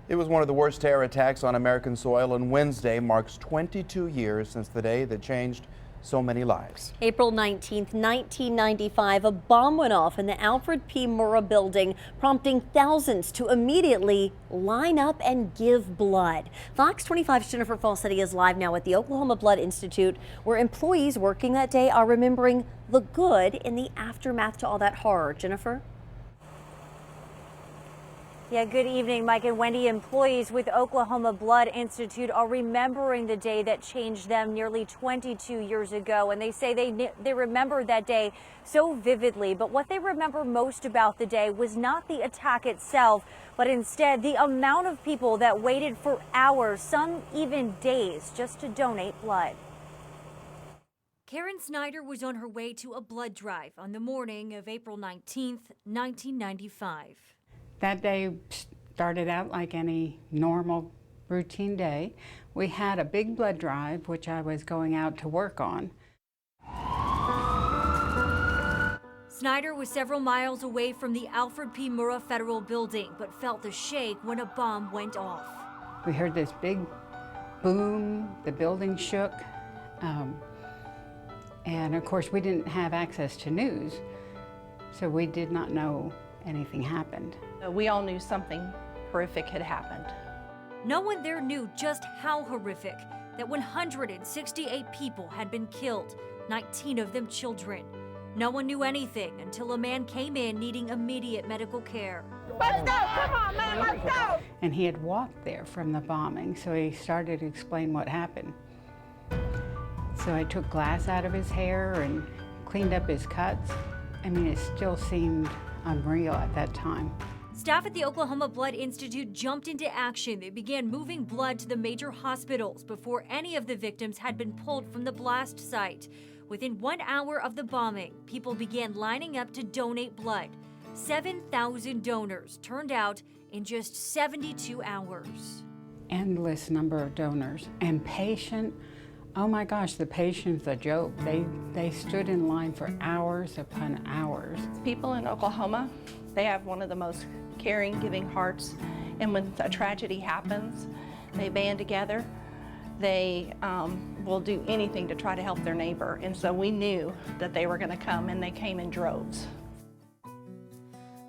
It was one of the worst terror attacks on American soil, and Wednesday marks 22 years since the day that changed so many lives. April 19th, 1995, a bomb went off in the Alfred P. Murrah building, prompting thousands to immediately line up and give blood. Fox 25's Jennifer Falsetti is live now at the Oklahoma Blood Institute, where employees working that day are remembering the good in the aftermath to all that horror. Jennifer? Yeah, good evening, Mike and Wendy. Employees with Oklahoma Blood Institute are remembering the day that changed them nearly 22 years ago. And they say they remember that day so vividly. But what they remember most about the day was not the attack itself, but instead the amount of people that waited for hours, some even days, just to donate blood. Karen Snyder was on her way to a blood drive on the morning of April 19th, 1995. That day started out like any normal routine day. We had a big blood drive, which I was going out to work on. Snyder was several miles away from the Alfred P. Murrah Federal Building, but felt the shake when a bomb went off. We heard this big boom, the building shook, and of course we didn't have access to news, so we did not know anything happened. We all knew something horrific had happened. No one there knew just how horrific, that 168 people had been killed, 19 of them children. No one knew anything until a man came in needing immediate medical care. Let's go, come on man, let's go! And he had walked there from the bombing, so he started to explain what happened. So I took glass out of his hair and cleaned up his cuts. I mean, it still seemed unreal at that time. Staff at the Oklahoma Blood Institute jumped into action. They began moving blood to the major hospitals before any of the victims had been pulled from the blast site. Within 1 hour of the bombing, people began lining up to donate blood. 7,000 donors turned out in just 72 hours. Endless number of donors and patient. Oh my gosh, the patient's a joke. They stood in line for hours upon hours. People in Oklahoma, they have one of the most caring, giving hearts, and when a tragedy happens, they band together. They will do anything to try to help their neighbor, and so we knew that they were going to come, and they came in droves.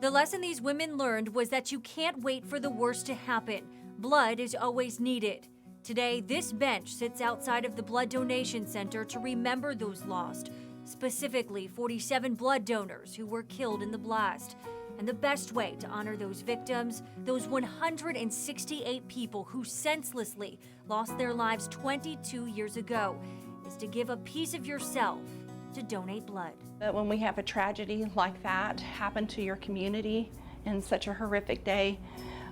The lesson these women learned was that you can't wait for the worst to happen. Blood is always needed. Today, this bench sits outside of the Blood Donation Center to remember those lost, specifically 47 blood donors who were killed in the blast. And the best way to honor those victims, those 168 people who senselessly lost their lives 22 years ago, is to give a piece of yourself to donate blood. When we have a tragedy like that happen to your community in such a horrific day,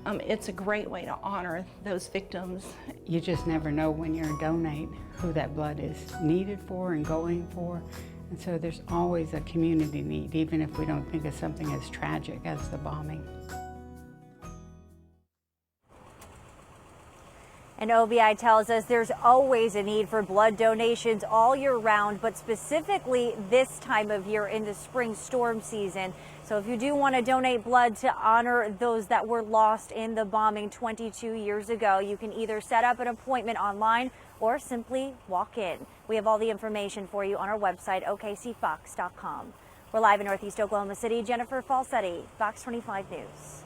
it's a great way to honor those victims. You just never know when you're donate who that blood is needed for and going for. And so there's always a community need, even if we don't think of something as tragic as the bombing. And OBI tells us there's always a need for blood donations all year round, but specifically this time of year in the spring storm season. So if you do want to donate blood to honor those that were lost in the bombing 22 years ago, you can either set up an appointment online or simply walk in. We have all the information for you on our website, OKCFox.com. We're live in Northeast Oklahoma City. Jennifer Falsetti, Fox 25 News.